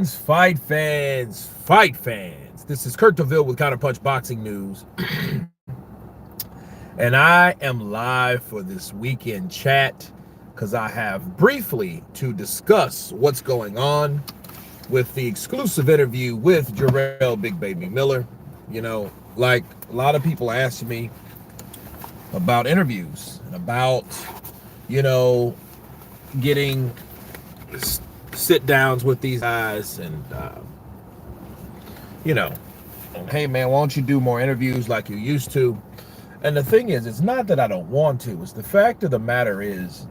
fight fans, fight fans. This is Kurt DeVille with Counterpunch Boxing News. And I am live for this weekend chat because I have briefly to discuss what's going on with the exclusive interview with Jerel Big Baby Miller. You know, like a lot of people ask me about interviews and about, you know, getting sit downs with these guys and, you know, hey man, why don't you do more interviews like you used to? And the thing is, it's not that I don't want to. It's the fact of the matter is,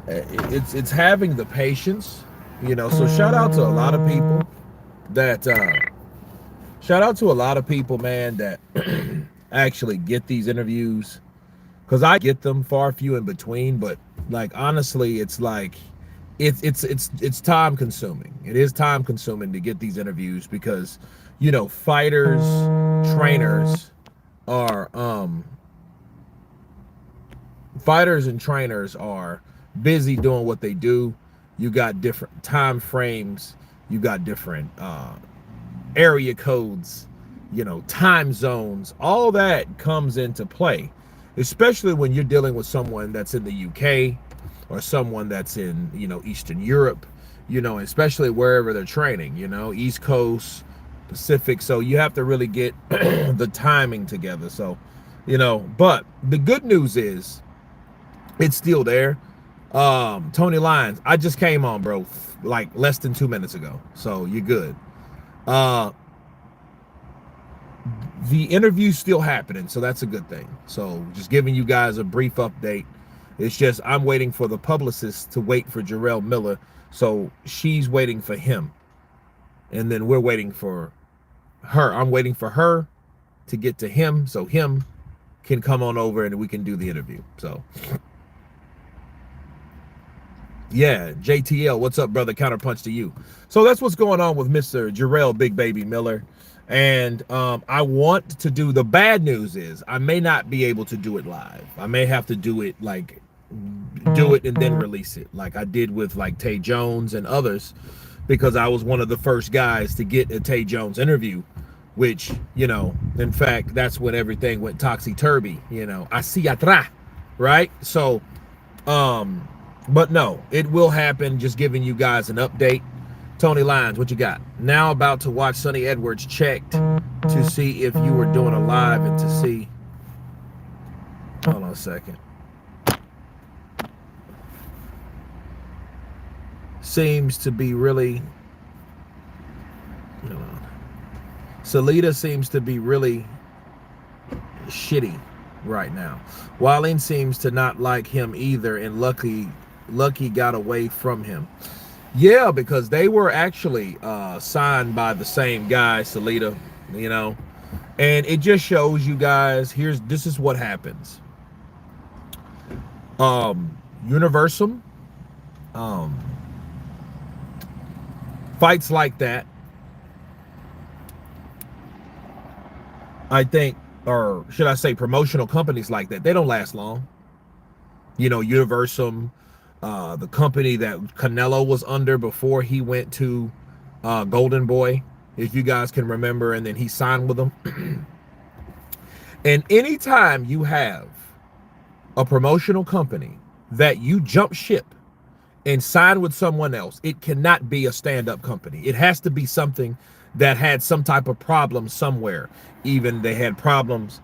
it's having the patience, you know. So shout out to a lot of people that, man, that actually get these interviews, because I get them far few in between. But like honestly, it's like it's time consuming. It is time consuming to get these interviews because, you know, fighters, trainers are fighters and trainers are busy doing what they do. You got different time frames, you got different area codes, you know, time zones. All that comes into play, especially when you're dealing with someone that's in the UK or someone that's in, you know, Eastern Europe, you know, especially wherever they're training, you know, East Coast, Pacific. So you have to really get the timing together. So, you know, but the good news is it's still there. Tony Lyons, I just came on, bro, like less than 2 minutes ago. So you're good. The interview's still happening, so that's a good thing. So just giving you guys a brief update. It's just I'm waiting for the publicist to wait for Jerel Miller. So she's waiting for him. And then we're waiting for her. I'm waiting for her to get to him so him can come on over and we can do the interview. So yeah, JTL, what's up, brother? Counterpunch to you. So that's what's going on with Mr. Jerel Big Baby Miller. And I want to do, the bad news is I may not be able to do it live. I may have to do it like do it and then release it like I did with like Tay Jones and others, because I was one of the first guys to get a Tay Jones interview, which, you know, in fact, that's when everything went topsy-turvy, you know, así atrás, right? So, but no, it will happen. Just giving you guys an update. Tony Lyons, what you got? Now about to watch Sonny Edwards checked to see if you were doing a live and to see, hold on a second. Seems to be really, Salida seems to be really shitty right now. Wilding seems to not like him either, and Lucky got away from him. Yeah, because they were actually signed by the same guy, Salida, you know, and it just shows you guys, this is what happens. Universum, fights like that, I think, or should I say promotional companies like that, they don't last long. You know, Universum, the company that Canelo was under before he went to Golden Boy, if you guys can remember, and then he signed with them. And anytime you have a promotional company that you jump ship and sign with someone else, it cannot be a stand-up company. It has to be something that had some type of problem somewhere. Even they had problems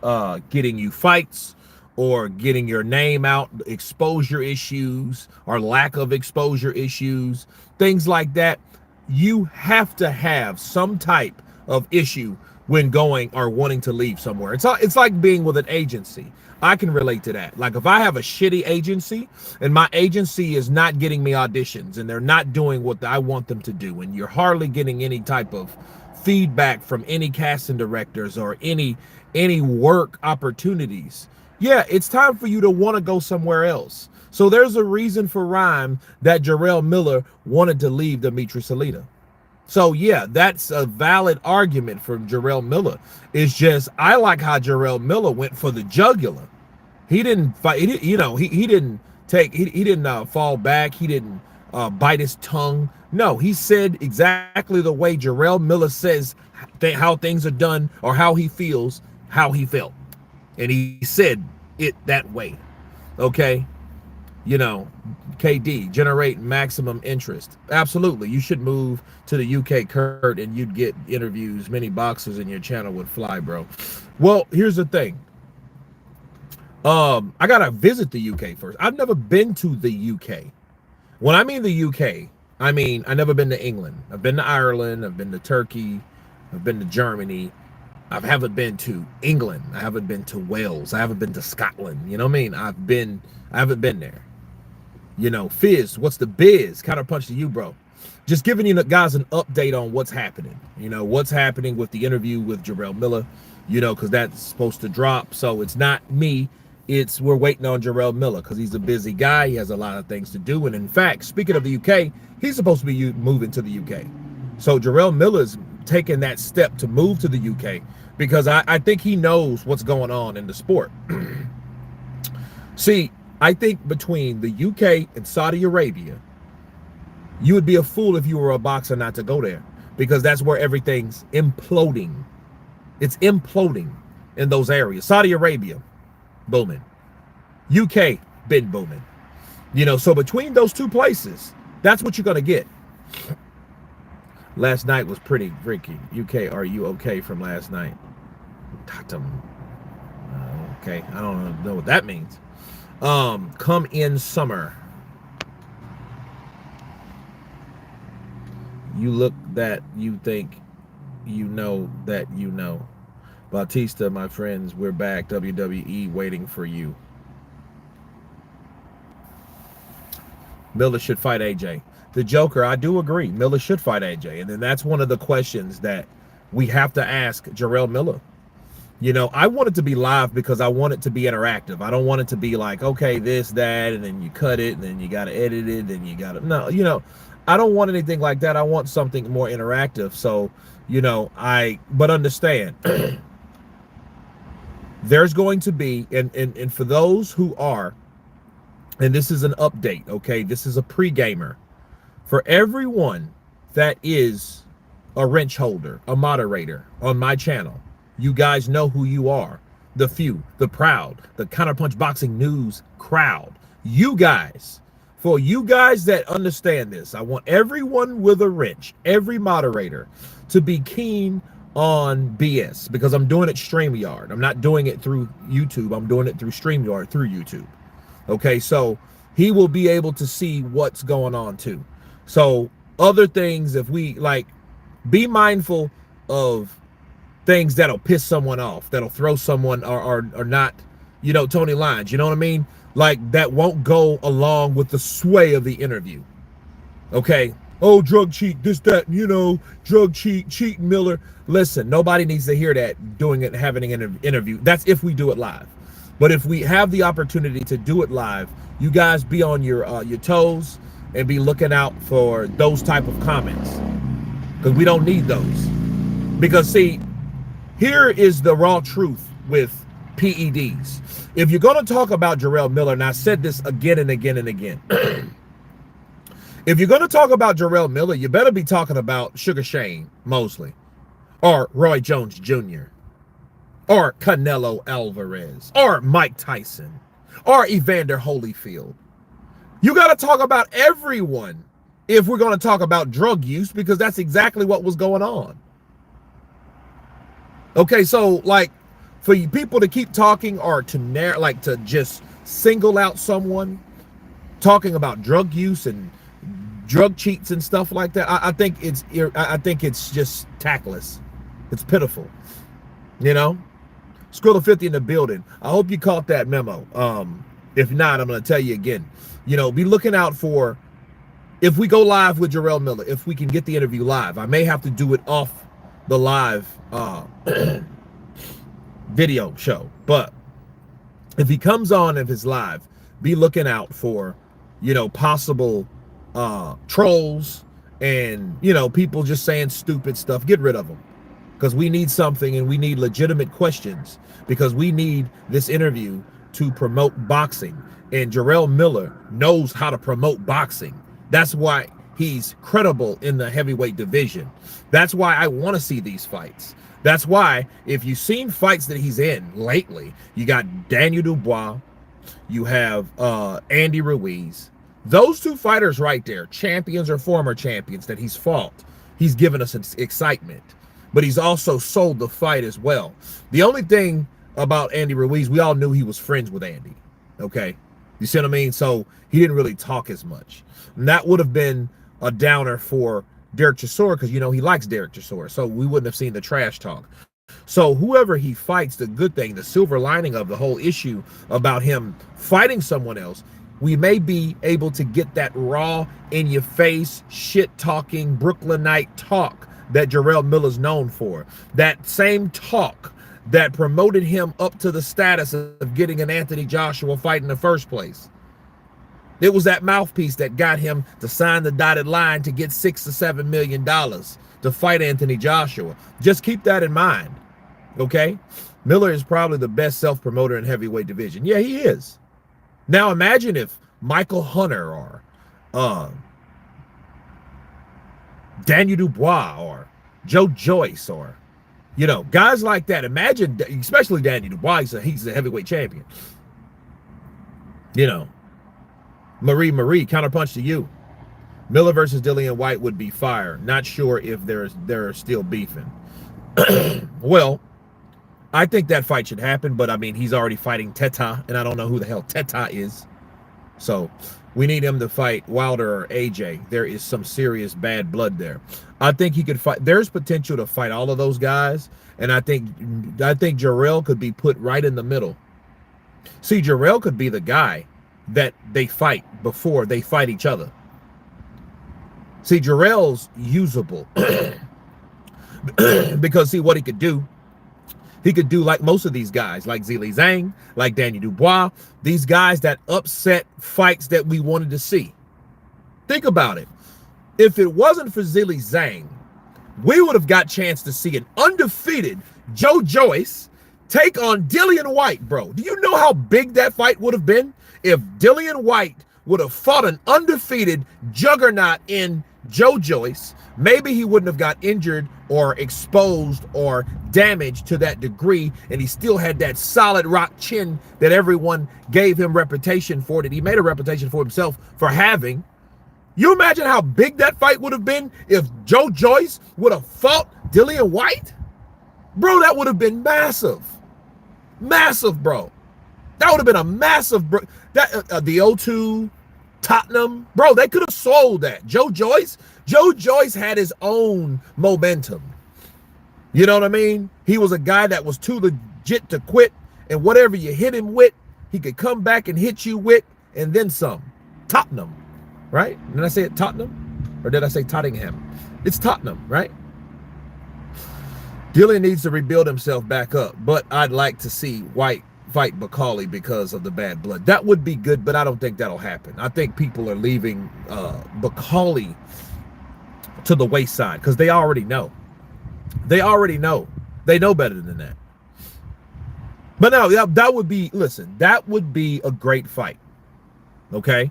getting you fights or getting your name out, exposure issues or lack of exposure issues, things like that. You have to have some type of issue when going or wanting to leave somewhere. It's like being with an agency. I can relate to that. Like if I have a shitty agency and my agency is not getting me auditions and they're not doing what I want them to do, and you're hardly getting any type of feedback from any casting directors or any work opportunities, yeah, it's time for you to want to go somewhere else. So there's a reason for rhyme that Jerel Miller wanted to leave Dimitri Salida. So yeah, that's a valid argument from Jerel Miller. It's just I like how Jerel Miller went for the jugular. He didn't fight. He didn't fall back. He didn't bite his tongue No, he said exactly the way Jerel Miller says how things are done or how he feels, how he felt. And he said it that way. Okay? You know, KD, generate maximum interest. Absolutely. You should move to the UK, Kurt, and you'd get interviews. Many boxers in your channel would fly, bro. Well, here's the thing. I gotta visit the UK first. I've never been to the UK. When I mean the UK, I mean I've never been to England. I've been to Ireland, I've been to Turkey, I've been to Germany. I haven't been to England. I haven't been to Wales. I haven't been to Scotland. You know what I mean? I haven't been there. You know, Fizz, what's the biz? Counterpunch to you, bro. Just giving you guys an update on what's happening. You know, what's happening with the interview with Jerel Miller, you know, because that's supposed to drop. So it's not me. We're waiting on Jerel Miller because he's a busy guy. He has a lot of things to do. And in fact, speaking of the UK, he's supposed to be moving to the UK. So Jerel Miller's taking that step to move to the UK because I think he knows what's going on in the sport. See, I think between the UK and Saudi Arabia, you would be a fool if you were a boxer not to go there because that's where everything's imploding. It's imploding in those areas. Saudi Arabia, booming. UK, been booming. You know, so between those two places, that's what you're going to get. Last night was pretty freaky. UK, are you okay from last night? Okay, I don't know what that means. Come in summer. You look that you think you know that you know. Bautista, my friends, we're back. WWE waiting for you. Miller should fight AJ. The Joker, I do agree. Miller should fight AJ. And then that's one of the questions that we have to ask Jerel Miller. You know, I want it to be live because I want it to be interactive. I don't want it to be like, okay, this, that, and then you cut it, and then you got to edit it, and you got to, no, you know, I don't want anything like that. I want something more interactive. So, you know, but understand, there's going to be, and for those who are, and this is an update, okay, this is a pre-gamer. For everyone that is a wrench holder, a moderator on my channel, you guys know who you are. The few, the proud, the Counterpunch Boxing News crowd. You guys, for you guys that understand this, I want everyone with a wrench, every moderator, to be keen on BS because I'm doing it StreamYard. I'm not doing it through YouTube. I'm doing it through StreamYard through YouTube. Okay, so he will be able to see what's going on too. So other things, if we like, be mindful of things that'll piss someone off, that'll throw someone or not, you know, Tony Lines, you know what I mean? Like that won't go along with the sway of the interview. Okay. Oh, drug cheat, this, that, you know, drug cheat Miller. Listen, nobody needs to hear that doing it, having an interview. That's if we do it live. But if we have the opportunity to do it live, you guys be on your toes and be looking out for those type of comments because we don't need those. Because see, here is the raw truth with PEDs. If you're going to talk about Jerel Miller, and I said this again and again and again, if you're going to talk about Jerel Miller, you better be talking about Sugar Shane Mosley or Roy Jones Jr. or Canelo Alvarez or Mike Tyson or Evander Holyfield. You got to talk about everyone if we're going to talk about drug use because that's exactly what was going on. Okay, so like for you people to keep talking or to just single out someone talking about drug use and drug cheats and stuff like that, I think it's just tactless. It's pitiful, you know. Skrilla 50 in the building. I hope you caught that memo. If not, I'm going to tell you again. You know, be looking out for if we go live with Jerel Miller. If we can get the interview live, I may have to do it off the live video show, but if he comes on, if it's live, be looking out for, you know, possible trolls and, you know, people just saying stupid stuff. Get rid of them because we need something and we need legitimate questions because we need this interview to promote boxing, and Jerel Miller knows how to promote boxing. That's why he's credible in the heavyweight division. That's why I want to see these fights. That's why if you've seen fights that he's in lately, you got Daniel Dubois, you have Andy Ruiz. Those two fighters right there, champions or former champions that he's fought, he's given us excitement. But he's also sold the fight as well. The only thing about Andy Ruiz, we all knew he was friends with Andy. Okay? You see what I mean? So he didn't really talk as much. And that would have been a downer for Derek Chisora because, you know, he likes Derek Chisora. So we wouldn't have seen the trash talk. So whoever he fights, the good thing, the silver lining of the whole issue about him fighting someone else, we may be able to get that raw, in-your-face, shit-talking, Brooklynite talk that Jerel Miller's known for. That same talk that promoted him up to the status of getting an Anthony Joshua fight in the first place. It was that mouthpiece that got him to sign the dotted line to get $6 to $7 million to fight Anthony Joshua. Just keep that in mind, okay? Miller is probably the best self-promoter in heavyweight division. Yeah, he is. Now imagine if Michael Hunter or Daniel Dubois or Joe Joyce or, you know, guys like that. Imagine, especially Daniel Dubois, he's a heavyweight champion. You know, Marie, counterpunch to you. Miller versus Dillian White would be fire. Not sure if they're still beefing. Well, I think that fight should happen, but I mean, he's already fighting Teta, and I don't know who the hell Teta is. So we need him to fight Wilder or AJ. There is some serious bad blood there. I think he could fight. There's potential to fight all of those guys, and I think Jerel could be put right in the middle. See, Jerel could be the guy that they fight before they fight each other. See, Jarrell's usable because see what he could do. He could do like most of these guys, like Zhilei Zhang, like Daniel Dubois, these guys that upset fights that we wanted to see. Think about it. If it wasn't for Zhilei Zhang, we would have got a chance to see an undefeated Joe Joyce take on Dillian White, bro. Do you know how big that fight would have been if Dillian White would have fought an undefeated juggernaut in Joe Joyce? Maybe he wouldn't have got injured or exposed or damaged to that degree, and he still had that solid rock chin that everyone gave him reputation for, that he made a reputation for himself for having. You imagine how big that fight would have been if Joe Joyce would have fought Dillian White? Bro, that would have been massive. Massive, bro. That would have been a massive, bro. That the O2, Tottenham, bro, they could have sold that. Joe Joyce had his own momentum. You know what I mean? He was a guy that was too legit to quit, and whatever you hit him with, he could come back and hit you with, and then some. Tottenham, right? Did I say it Tottenham? Or did I say Tottenham? It's Tottenham, right? Dillian needs to rebuild himself back up, but I'd like to see White fight Bakali because of the bad blood. That would be good, but I don't think that'll happen. I think people are leaving Bakali to the wayside because they already know. They already know. They know better than that. But no, that would be, listen, that would be a great fight. Okay?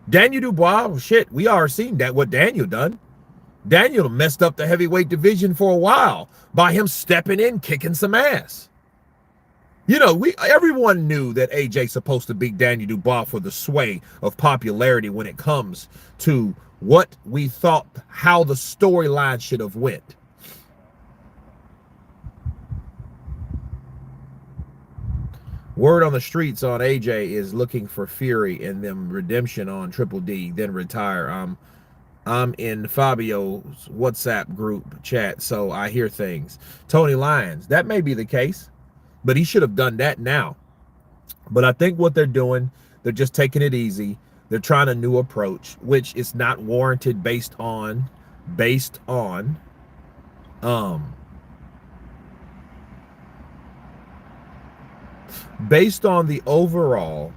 Daniel Dubois, well, shit, we already seen that, what Daniel done. Daniel messed up the heavyweight division for a while by him stepping in, kicking some ass. You know, everyone knew that AJ's supposed to beat Daniel Dubois for the sway of popularity when it comes to what we thought, how the storyline should have went. Word on the streets on AJ is looking for Fury and them redemption on Triple D, then retire. I'm in Fabio's WhatsApp group chat, so I hear things. Tony Lyons, that may be the case, but he should have done that now. But I think what they're doing, they're just taking it easy. They're trying a new approach, which is not warranted based on the overall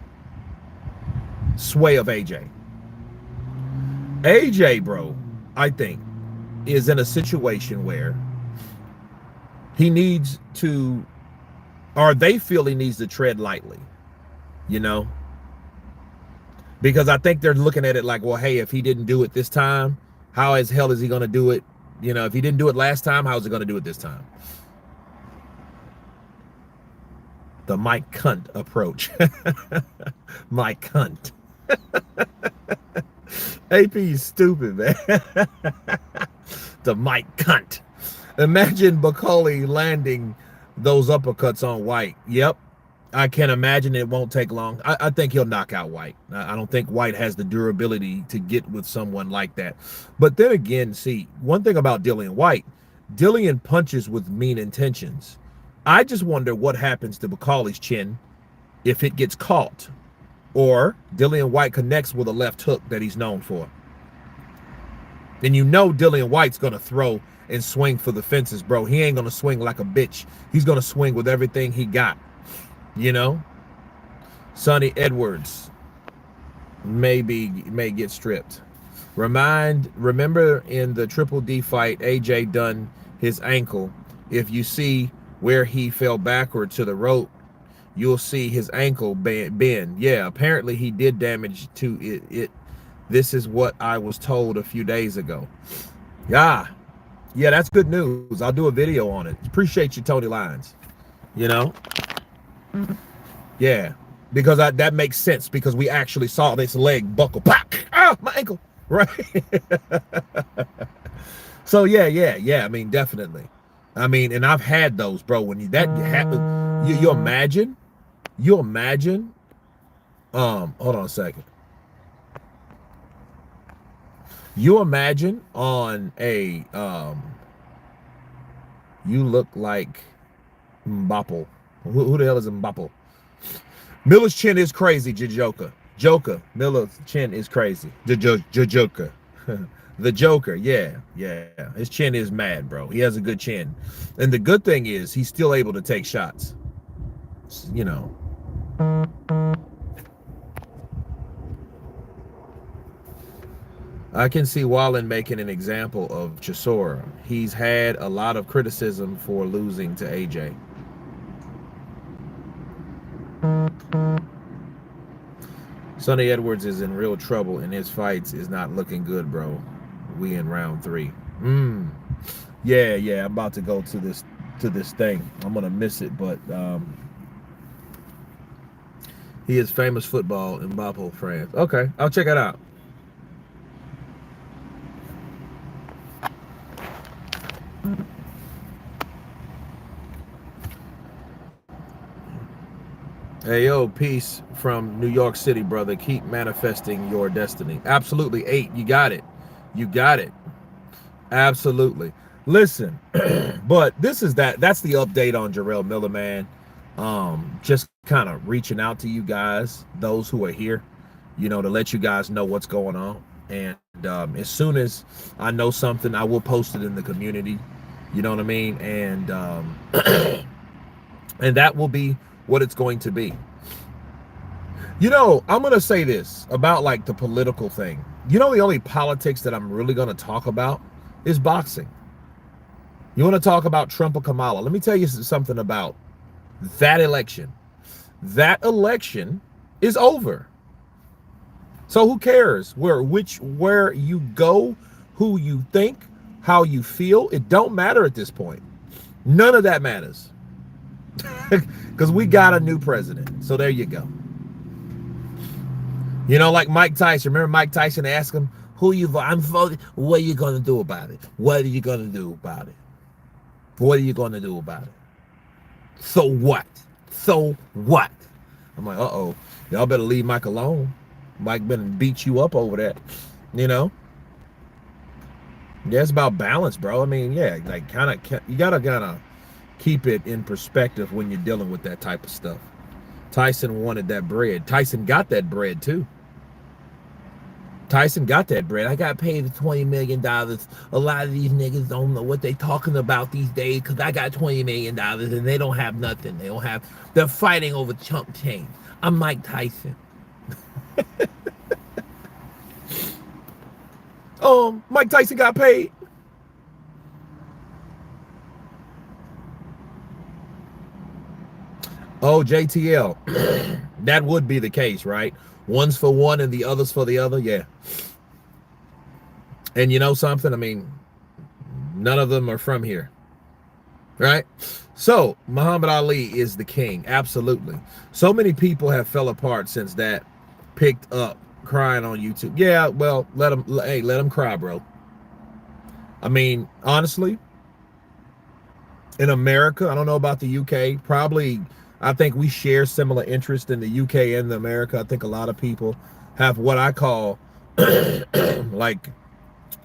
sway of AJ. AJ, bro, I think, is in a situation where he needs to, or they feel he needs to tread lightly, you know? because I think they're looking at it like, well, hey, if he didn't do it this time, how as hell is he going to do it? You know, if he didn't do it last time, how is he going to do it this time? The Mike Cunt approach. Mike Cunt. AP is stupid, man. The Mike Cunt. Imagine Buckley landing those uppercuts on White. Yep. I can imagine it won't take long. I think he'll knock out White. I don't think White has the durability to get with someone like that. But then again, see, one thing about Dillian White, Dillian punches with mean intentions. I just wonder what happens to Buckley's chin if it gets caught, or Dillian White connects with a left hook that he's known for. And you know Dillian White's going to throw and swing for the fences, bro. He ain't going to swing like a bitch. He's going to swing with everything he got, you know? Sonny Edwards may get stripped. Remember in the Triple D fight, AJ done his ankle. If you see where he fell backward to the rope, you'll see his ankle bend. Yeah, apparently he did damage to it. This is what I was told a few days ago. Yeah, that's good news. I'll do a video on it. Appreciate you, Tony Lyons. You know? Yeah, because that makes sense, because we actually saw this leg buckle. Back. Ah, my ankle. Right? So, yeah. I mean, definitely. I mean, and I've had those, bro. When that happens, you imagine, hold on a second. You imagine on a, you look like Mbappe. Who the hell is Mbappe? Miller's chin is crazy, Joker. Miller's chin is crazy. Joker. The Joker, yeah. His chin is mad, bro. He has a good chin. And the good thing is he's still able to take shots. You know. I can see Wallen making an example of Chisora. He's had a lot of criticism for losing to AJ. Sonny Edwards is in real trouble, and his fights is not looking good, bro. We in round 3. Yeah, I'm about to go to this thing. I'm gonna miss it, but he is famous football in Mbappe, France. Okay, I'll check it out. Hey, yo, peace from New York City, brother. Keep manifesting your destiny. Absolutely. 8, you got it. Absolutely. Listen, but that's the update on Jerel Miller, man. Just kind of reaching out to you guys, those who are here, you know, to let you guys know what's going on. And as soon as I know something, I will post it in the community. You know what I mean? And and that will be what it's going to be. You know, I'm going to say this about like the political thing. You know, the only politics that I'm really going to talk about is boxing. You want to talk about Trump or Kamala? Let me tell you something about that election. That election is over. So who cares where you go, who you think, how you feel? It don't matter at this point. None of that matters. Because we got a new president. So there you go. You know, like Mike Tyson. Remember Mike Tyson asked him, who you vote? I'm voting. What are you going to do about it? What are you going to do about it? What are you going to do about it? So what? So what? I'm like, uh-oh. Y'all better leave Mike alone. Mike better beat you up over that. You know? Yeah, it's about balance, bro. I mean, yeah, like you got to kind of keep it in perspective when you're dealing with that type of stuff. Tyson wanted that bread. Tyson got that bread too. Tyson got that bread. I got paid $20 million. A lot of these niggas don't know what they talking about these days, because I got $20 million and they don't have nothing. They're fighting over chump change. I'm Mike Tyson. Mike Tyson got paid. Oh, JTL. That would be the case, right? One's for one and the other's for the other. Yeah. And you know something? I mean, none of them are from here. Right? So Muhammad Ali is the king. Absolutely. So many people have fell apart since that picked up crying on YouTube. Yeah, well, let them cry, bro. I mean, honestly, in America, I don't know about the UK, probably I think we share similar interest in the UK and the America. I think a lot of people have what I call like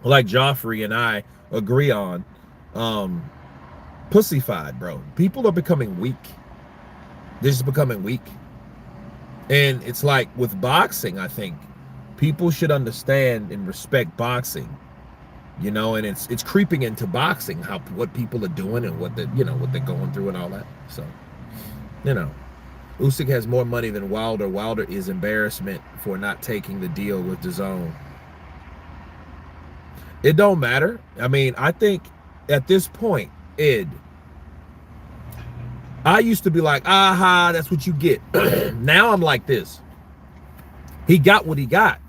Joffrey and I agree on, pussyfied, bro. People are becoming weak. They're just becoming weak. And it's like with boxing, I think people should understand and respect boxing, you know, and it's creeping into boxing, what people are doing and what they're going through and all that. So, you know, Usyk has more money than Wilder. Wilder is embarrassment for not taking the deal with DAZN. It don't matter. I mean, I think at this point, Ed, I used to be like, aha, that's what you get. Now I'm like this. He got what he got.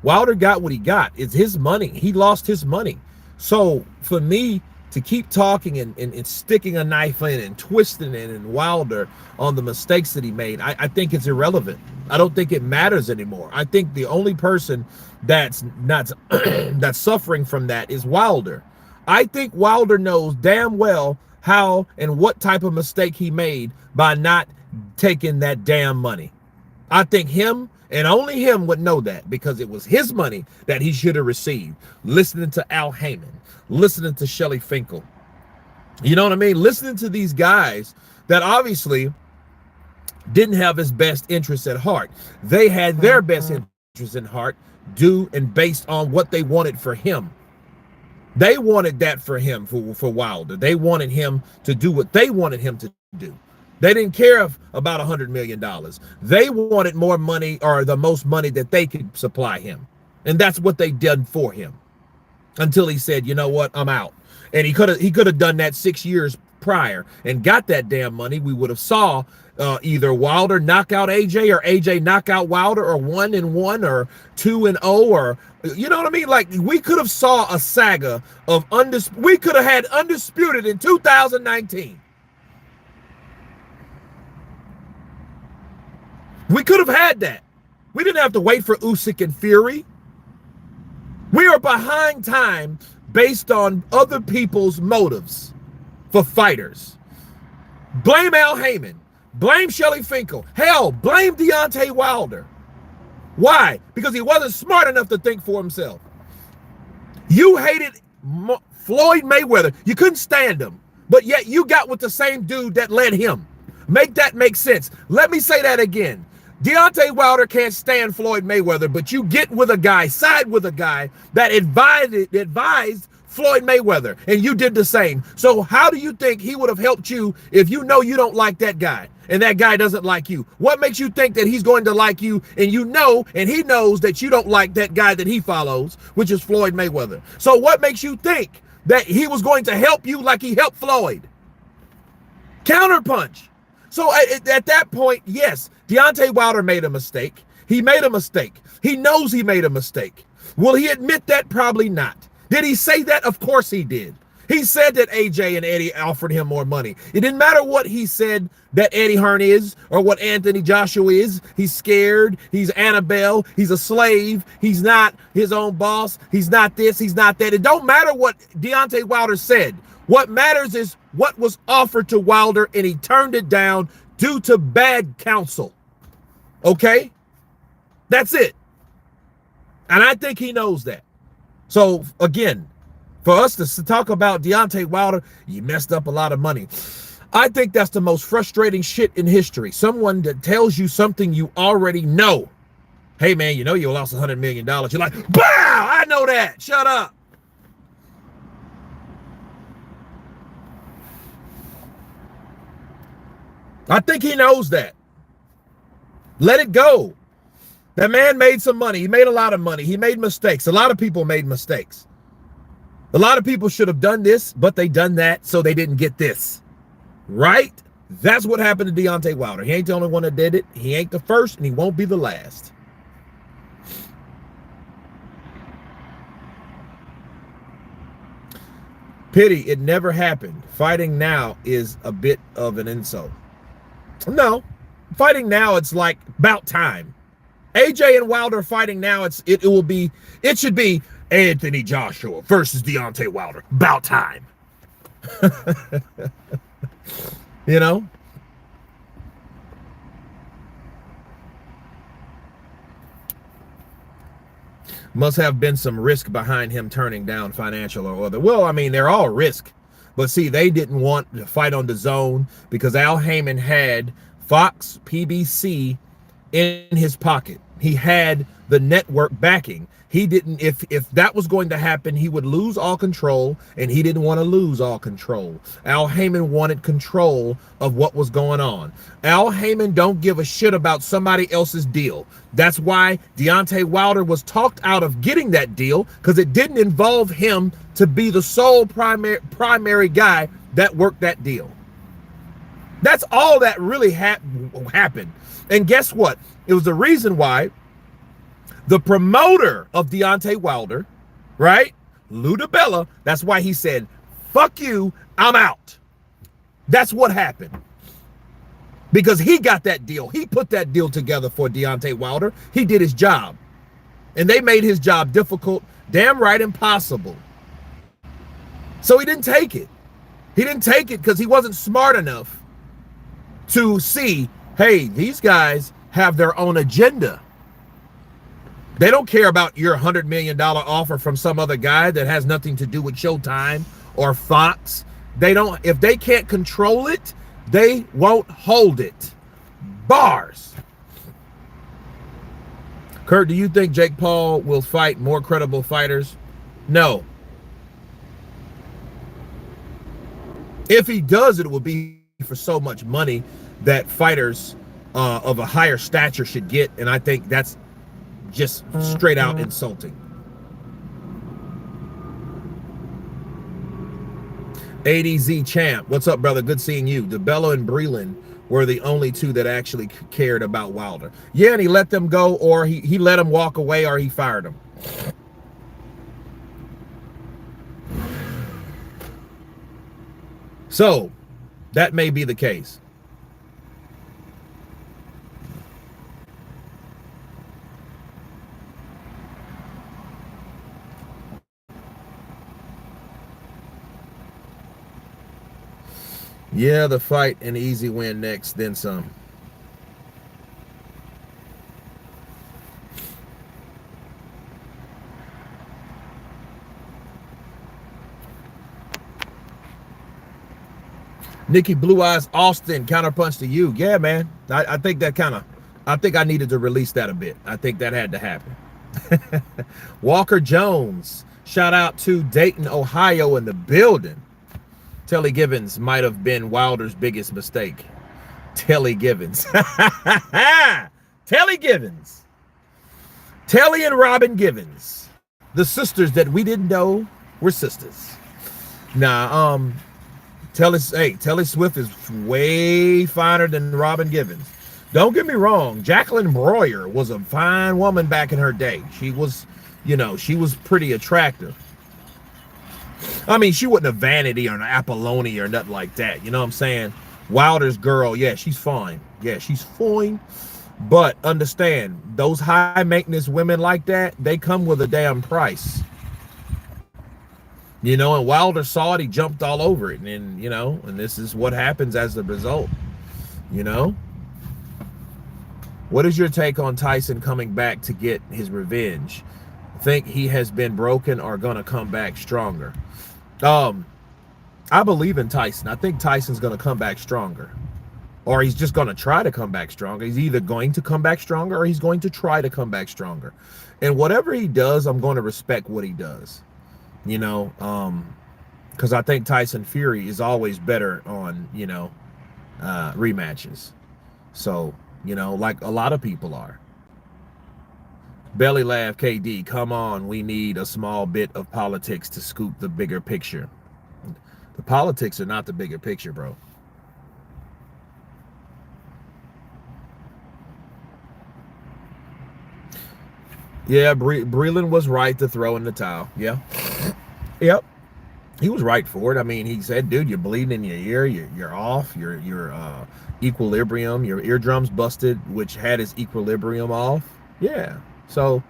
Wilder got what he got. It's his money. He lost his money. So for me to keep talking and sticking a knife in and twisting it and Wilder on the mistakes that he made, I think it's irrelevant. I don't think it matters anymore. I think the only person that's not that's suffering from that is Wilder. I think Wilder knows damn well how and what type of mistake he made by not taking that damn money. I think him and only him would know that, because it was his money that he should have received. Listening to Al Heyman, listening to Shelly Finkel, you know what I mean? Listening to these guys that obviously didn't have his best interests at heart. They had their best interests in heart due and based on what they wanted for him. They wanted that for him, for Wilder. They wanted him to do what they wanted him to do. They didn't care about $100 million. They wanted more money, or the most money that they could supply him. And that's what they did for him until he said, you know what, I'm out. And he could have done that 6 years prior and got that damn money. We would have saw either Wilder knock out AJ or AJ knock out Wilder, or 1-1 or 2-0, or you know what I mean? Like, we could have saw a saga of we could have had Undisputed in 2019. We could have had that. We didn't have to wait for Usyk and Fury. We are behind time based on other people's motives for fighters. Blame Al Heyman. Blame Shelly Finkel. Hell, blame Deontay Wilder. Why? Because he wasn't smart enough to think for himself. You hated Floyd Mayweather. You couldn't stand him. But yet you got with the same dude that led him. Make that make sense. Let me say that again. Deontay Wilder can't stand Floyd Mayweather, but you get with a guy, side with a guy that advised Floyd Mayweather, and you did the same. So how do you think he would have helped you if you know you don't like that guy and that guy doesn't like you? What makes you think that he's going to like you, and you know and he knows that you don't like that guy that he follows, which is Floyd Mayweather? So what makes you think that he was going to help you like he helped Floyd? Counterpunch. So at that point, yes, Deontay Wilder made a mistake. He made a mistake. He knows he made a mistake. Will he admit that? Probably not. Did he say that? Of course he did. He said that AJ and Eddie offered him more money. It didn't matter what he said that Eddie Hearn is or what Anthony Joshua is. He's scared. He's Annabelle. He's a slave. He's not his own boss. He's not this. He's not that. It don't matter what Deontay Wilder said. What matters is what was offered to Wilder, and he turned it down due to bad counsel. Okay? That's it. And I think he knows that. So, again, for us to talk about Deontay Wilder, you messed up a lot of money. I think that's the most frustrating shit in history. Someone that tells you something you already know. Hey, man, you know you lost $100 million. You're like, bow, I know that. Shut up. I think he knows that. Let it go. That man made some money. He made a lot of money. He made mistakes. A lot of people made mistakes. A lot of people should have done this, but they done that, so they didn't get this. Right? That's what happened to Deontay Wilder. He ain't the only one that did it. He ain't the first, and he won't be the last. Pity, it never happened. Fighting now is a bit of an insult. No, fighting now, it's like about time. AJ and Wilder fighting now, it should be Anthony Joshua versus Deontay Wilder. About time. You know? Must have been some risk behind him turning down financial or other. Well, I mean, they're all risk. But see, they didn't want to fight on the zone because Al Heyman had Fox, PBC in his pocket. He had the network backing. He didn't, if that was going to happen, he would lose all control, and he didn't want to lose all control. Al Heyman wanted control of what was going on. Al Heyman don't give a shit about somebody else's deal. That's why Deontay Wilder was talked out of getting that deal, because it didn't involve him to be the sole primary guy that worked that deal. That's all that really happened. And guess what? It was the reason why the promoter of Deontay Wilder, right, Lou DiBella, that's why he said, fuck you, I'm out. That's what happened. Because he got that deal. He put that deal together for Deontay Wilder. He did his job. And they made his job difficult, damn right impossible. So he didn't take it. He didn't take it because he wasn't smart enough to see, hey, these guys have their own agenda. They don't care about your $100 million offer from some other guy that has nothing to do with Showtime or Fox. They don't, if they can't control it, they won't hold it. Bars. Kurt, do you think Jake Paul will fight more credible fighters? No. If he does, it will be for so much money that fighters of a higher stature should get, and I think that's just straight out insulting. ADZ Champ, what's up, brother? Good seeing you. DiBella and Breland were the only two that actually cared about Wilder. Yeah, and he let them go, or he let them walk away, or he fired them. So that may be the case. Yeah, the fight, an easy win next, then some. Nikki Blue Eyes Austin, counterpunch to you. Yeah, man. I think that I think I needed to release that a bit. I think that had to happen. Walker Jones, shout out to Dayton, Ohio in the building. Telly Givens might have been Wilder's biggest mistake. Telly Givens. Telly Givens. Telly and Robin Givens. The sisters that we didn't know were sisters. Nah, Telly Swift is way finer than Robin Givens. Don't get me wrong, Jacqueline Breuer was a fine woman back in her day. She was, she was pretty attractive. I mean, she wasn't a Vanity or an Apollonia or nothing like that. You know what I'm saying? Wilder's girl, yeah, she's fine. Yeah, she's fine. But understand, those high maintenance women like that, they come with a damn price. And Wilder saw it, he jumped all over it. And, and this is what happens as the result. What is your take on Tyson coming back to get his revenge? Think he has been broken or gonna come back stronger? I believe in Tyson. I think Tyson's gonna come back stronger, or he's just gonna try to come back stronger. He's either going to come back stronger or he's going to try to come back stronger. And whatever he does, I'm going to respect what he does. Because I think Tyson Fury is always better on rematches. So like a lot of people are. Belly laugh KD, come on, we need a small bit of politics to scoop the bigger picture. The politics are not the bigger picture, bro. Yeah, Breland was right to throw in the towel. Yeah. Yep. He was right for it. I mean, he said, dude, you're bleeding in your ear, you're off, your equilibrium, your eardrum's busted, which had his equilibrium off. Yeah. So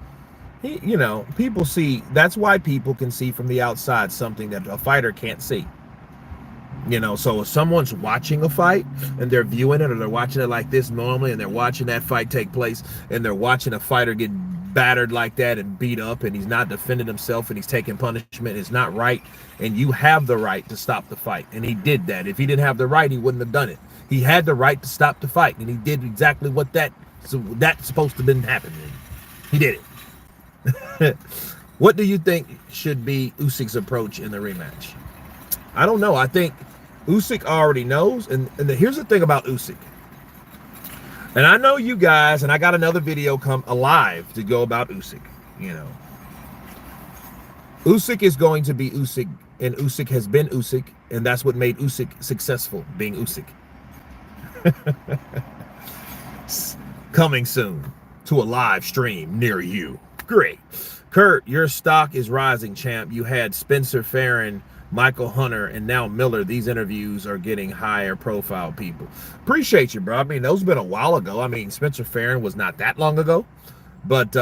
he, you know, people see, that's why people can see from the outside something that a fighter can't see. You know, so if someone's watching a fight and they're viewing it, or they're watching it like this normally, and they're watching that fight take place, and they're watching a fighter get battered like that and beat up, and he's not defending himself and he's taking punishment, it's not right, and you have the right to stop the fight. And he did that. If he didn't have the right, he wouldn't have done it. He had the right to stop the fight, and he did exactly what that's supposed to have been happening. He did it. What do you think should be Usyk's approach in the rematch? I don't know. I think Usyk already knows, and here's the thing about Usyk. And I know you guys, and I got another video come alive to go about Usyk. You know, Usyk is going to be Usyk, and Usyk has been Usyk, and that's what made Usyk successful, being Usyk. Coming soon to a live stream near you. Great. Kurt, your stock is rising, champ. You had Spencer Farron, Michael Hunter, and now Miller. These interviews are getting higher profile people. Appreciate you, bro. I mean, those have been a while ago. I mean, Spencer Farron was not that long ago. But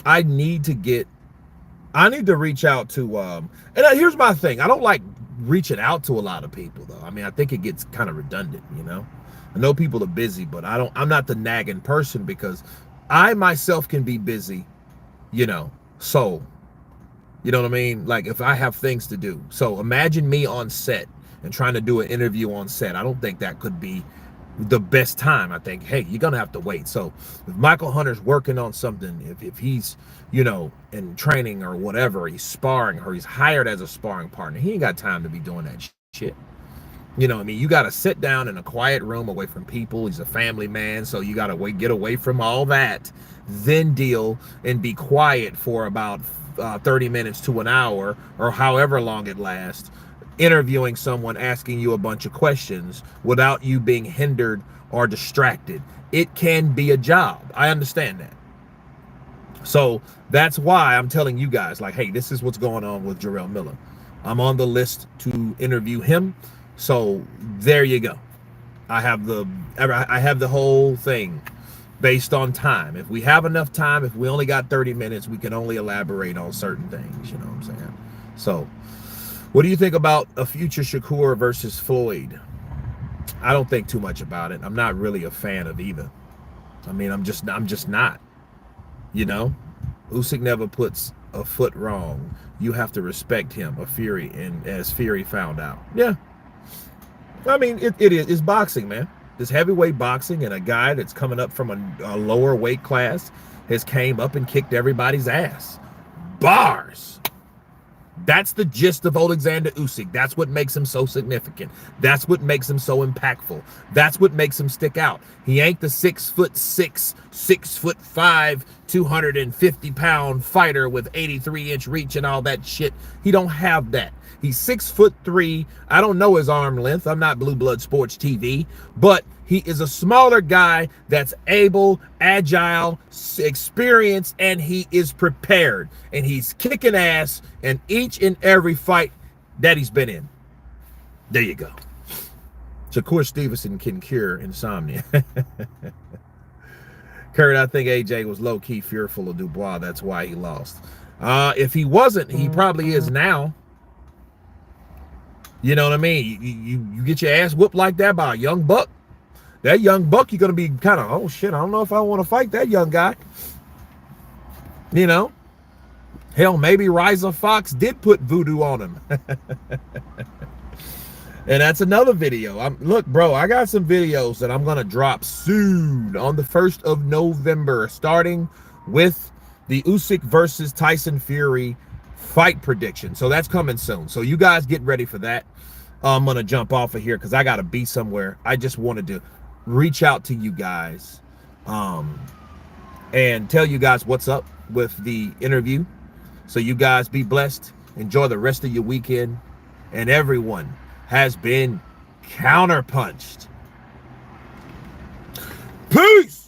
I need to reach out to and here's my thing. I don't like reaching out to a lot of people, though. I mean, I think it gets kind of redundant, you know. I know people are busy, but I'm not the nagging person, because I myself can be busy, you know. So, you know what I mean? Like, if I have things to do. So imagine me on set and trying to do an interview on set. I don't think that could be the best time. I think, hey, you're going to have to wait. So if Michael Hunter's working on something, if he's, you know, in training or whatever, he's sparring, or he's hired as a sparring partner, he ain't got time to be doing that shit. You know what I mean? You got to sit down in a quiet room away from people. He's a family man, so you got to get away from all that, then deal and be quiet for about 30 minutes to an hour, or however long it lasts, interviewing someone, asking you a bunch of questions without you being hindered or distracted. It can be a job. I understand that. So that's why I'm telling you guys, like, hey, this is what's going on with Jerel Miller. I'm on the list to interview him. So there you go. I have the whole thing based on time. If we have enough time, if we only got 30 minutes, we can only elaborate on certain things, you know what I'm saying? So what do you think about a future Shakur versus Floyd? I don't think too much about it. I'm not really a fan of either. I mean, I'm just not, you know. Usyk never puts a foot wrong. You have to respect him, a Fury, and as Fury found out. Yeah. I mean, it's boxing, man. This heavyweight boxing, and a guy that's coming up from a lower weight class has came up and kicked everybody's ass. Bars. That's the gist of Alexander Usyk. That's what makes him so significant. That's what makes him so impactful. That's what makes him stick out. He ain't the 6'6", 6'5", 250-pound fighter with 83-inch reach and all that shit. He don't have that. He's 6'3". I don't know his arm length. I'm not Blue Blood Sports TV, but he is a smaller guy that's able, agile, experienced, and he is prepared. And he's kicking ass in each and every fight that he's been in. There you go. Shakur Stevenson can cure insomnia. Kurt, I think AJ was low-key fearful of Dubois. That's why he lost. If he wasn't, he probably is now. You know what I mean? You get your ass whooped like that by a young buck. That young buck, you're going to be kind of, oh, shit, I don't know if I want to fight that young guy. You know? Hell, maybe Riza Fox did put voodoo on him. And that's another video. Look, bro, I got some videos that I'm going to drop soon on the 1st of November, starting with the Usyk versus Tyson Fury fight prediction. So that's coming soon. So you guys get ready for that. I'm going to jump off of here because I got to be somewhere. I just wanted to reach out to you guys and tell you guys what's up with the interview. So you guys be blessed. Enjoy the rest of your weekend. And everyone has been counterpunched. Peace!